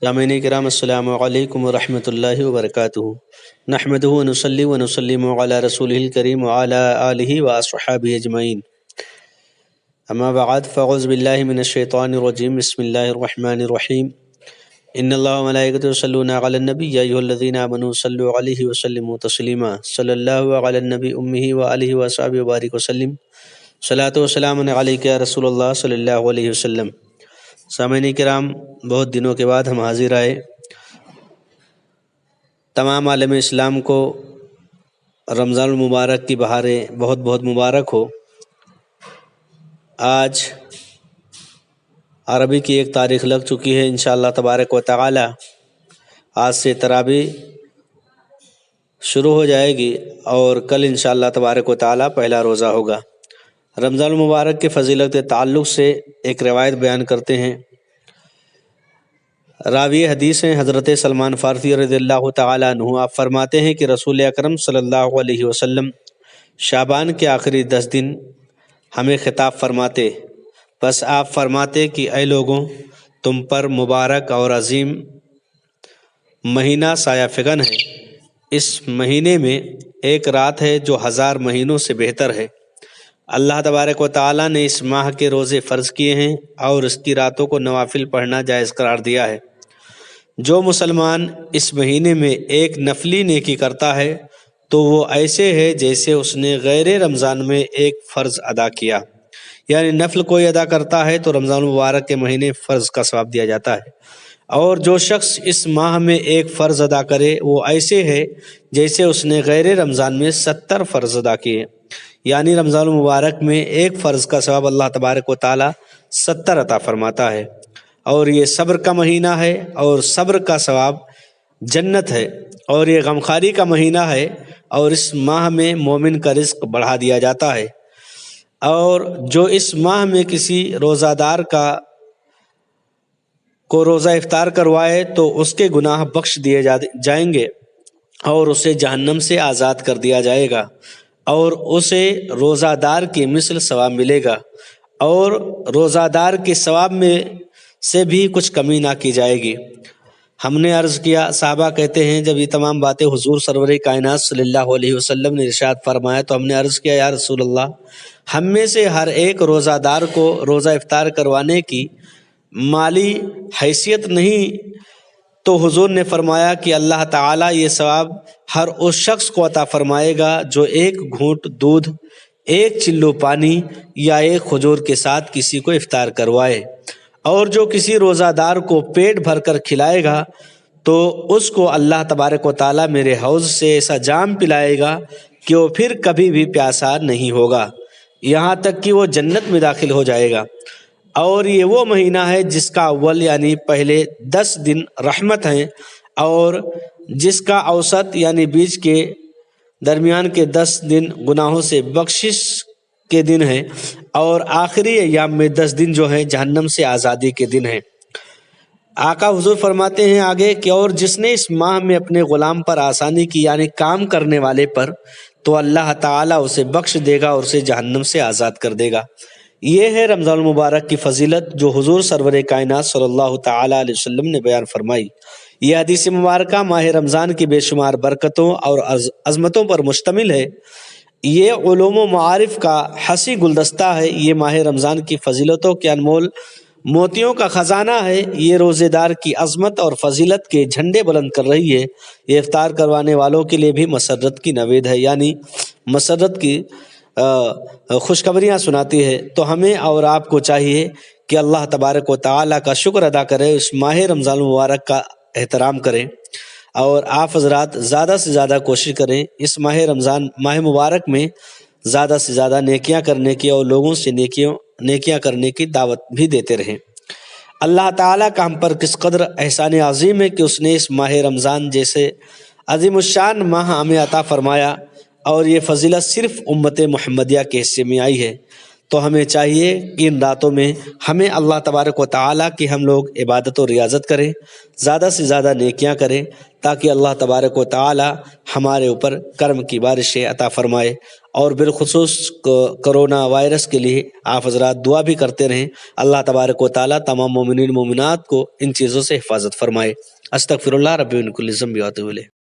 سامعین کرام السلام علیکم ورحمۃ اللہ وبرکاتہ۔ نحمدہ ونصلی ونسلم علی رسولہ الکریم وعلی آلہ واصحابہ اجمعین، اما بعد فاعوذ باللہ من الشیطان الرجیم، بسم اللہ الرحمن الرحیم۔ ان اللہ وملائکتہ یصلون علی النبی یا ایھا الذین آمنوا صلوا علیہ وسلموا تسلیما، صلی اللہ علی النبی امہ وآلہ وصحبہ وبارک وسلم، صلاۃ وسلام علیک یا رسول اللہ صلی اللہ علیہ وسلم۔ سامعین کرام، بہت دنوں کے بعد ہم حاضر آئے۔ تمام عالم اسلام کو رمضان المبارک کی بہاریں بہت بہت مبارک ہو۔ آج عربی کی 1 تاریخ لگ چکی ہے، انشاءاللہ تبارک و تعالی آج سے تراویح شروع ہو جائے گی اور کل انشاءاللہ تبارک و تعالی پہلا روزہ ہوگا۔ رمضان المبارک کے فضیلت کے تعلق سے ایک روایت بیان کرتے ہیں۔ راوی حدیث ہیں حضرت سلمان فارسی رضی اللہ تعالیٰ عنہ۔ آپ فرماتے ہیں کہ رسول اکرم صلی اللہ علیہ وسلم شعبان کے آخری 10 دن ہمیں خطاب فرماتے، بس آپ فرماتے کہ اے لوگوں، تم پر مبارک اور عظیم مہینہ سایہ فگن ہے۔ اس مہینے میں ایک رات ہے جو 1000 مہینوں سے بہتر ہے۔ اللہ تبارک و تعالیٰ نے اس ماہ کے روزے فرض کیے ہیں اور اس کی راتوں کو نوافل پڑھنا جائز قرار دیا ہے۔ جو مسلمان اس مہینے میں ایک نفلی نیکی کرتا ہے تو وہ ایسے ہے جیسے اس نے غیر رمضان میں ایک فرض ادا کیا، یعنی نفل کوئی ادا کرتا ہے تو رمضان المبارک کے مہینے فرض کا ثواب دیا جاتا ہے، اور جو شخص اس ماہ میں ایک فرض ادا کرے وہ ایسے ہے جیسے اس نے غیر رمضان میں 70 فرض ادا کیے، یعنی رمضان المبارک میں ایک فرض کا ثواب اللہ تبارک و تعالی 70 عطا فرماتا ہے۔ اور یہ صبر کا مہینہ ہے اور صبر کا ثواب جنت ہے، اور یہ غمخواری کا مہینہ ہے اور اس ماہ میں مومن کا رزق بڑھا دیا جاتا ہے، اور جو اس ماہ میں کسی روزہ دار کو روزہ افطار کروائے تو اس کے گناہ بخش دیے جائیں گے اور اسے جہنم سے آزاد کر دیا جائے گا، اور اسے روزہ دار کی مثل ثواب ملے گا، اور روزہ دار کے ثواب میں سے بھی کچھ کمی نہ کی جائے گی۔ ہم نے عرض کیا، صحابہ کہتے ہیں جب یہ تمام باتیں حضور سرور کائنات صلی اللہ علیہ وسلم نے ارشاد فرمایا تو ہم نے عرض کیا، یا رسول اللہ، ہم میں سے ہر ایک روزہ دار کو روزہ افطار کروانے کی مالی حیثیت نہیں؟ تو حضور نے فرمایا کہ اللہ تعالیٰ یہ ثواب ہر اس شخص کو عطا فرمائے گا جو 1 گھونٹ دودھ، 1 چلو پانی یا 1 کھجور کے ساتھ کسی کو افطار کروائے، اور جو کسی روزہ دار کو پیٹ بھر کر کھلائے گا تو اس کو اللہ تبارک و تعالیٰ میرے حوض سے ایسا جام پلائے گا کہ وہ پھر کبھی بھی پیاسا نہیں ہوگا، یہاں تک کہ وہ جنت میں داخل ہو جائے گا۔ اور یہ وہ مہینہ ہے جس کا اول یعنی پہلے 10 دن رحمت ہیں، اور جس کا اوسط یعنی بیچ کے درمیان کے 10 دن گناہوں سے بخشش کے دن ہیں، اور آخری ایام میں 10 دن جو ہیں جہنم سے آزادی کے دن ہیں۔ آقا حضور فرماتے ہیں آگے کہ اور جس نے اس ماہ میں اپنے غلام پر آسانی کی، یعنی کام کرنے والے پر، تو اللہ تعالیٰ اسے بخش دے گا اور اسے جہنم سے آزاد کر دے گا۔ یہ ہے رمضان المبارک کی فضیلت جو حضور سرور کائنات صلی اللہ تعالیٰ علیہ وسلم نے بیان فرمائی۔ یہ حدیث مبارکہ ماہ رمضان کی بے شمار برکتوں اور عظمتوں پر مشتمل ہے۔ یہ علوم و معارف کا حسی گلدستہ ہے۔ یہ ماہ رمضان کی فضیلتوں کے انمول موتیوں کا خزانہ ہے۔ یہ روزے دار کی عظمت اور فضیلت کے جھنڈے بلند کر رہی ہے۔ یہ افطار کروانے والوں کے لیے بھی مسرت کی نوید ہے، یعنی مسرت کی خوشخبریاں سناتی ہے۔ تو ہمیں اور آپ کو چاہیے کہ اللہ تبارک و تعالیٰ کا شکر ادا کریں، اس ماہ رمضان المبارک کا احترام کریں، اور آپ حضرات زیادہ سے زیادہ کوشش کریں اس ماہ رمضان ماہ مبارک میں زیادہ سے زیادہ نیکیاں کرنے کی، اور لوگوں سے نیکیاں کرنے کی دعوت بھی دیتے رہیں۔ اللہ تعالیٰ کا ہم پر کس قدر احسان عظیم ہے کہ اس نے اس ماہ رمضان جیسے عظیم الشان ماہ ہمیں عطا فرمایا، اور یہ فضیلت صرف امت محمدیہ کے حصے میں آئی ہے۔ تو ہمیں چاہیے کہ ان راتوں میں ہمیں اللہ تبارک و تعالیٰ کی ہم لوگ عبادت و ریاضت کریں، زیادہ سے زیادہ نیکیاں کریں، تاکہ اللہ تبارک و تعالیٰ ہمارے اوپر کرم کی بارشیں عطا فرمائے۔ اور بالخصوص کرونا وائرس کے لیے آپ حضرات دعا بھی کرتے رہیں۔ اللہ تبارک و تعالیٰ تمام مومنین مومنات کو ان چیزوں سے حفاظت فرمائے۔ استغفر اللہ ربی من کل ذنب و اتوب الیہ۔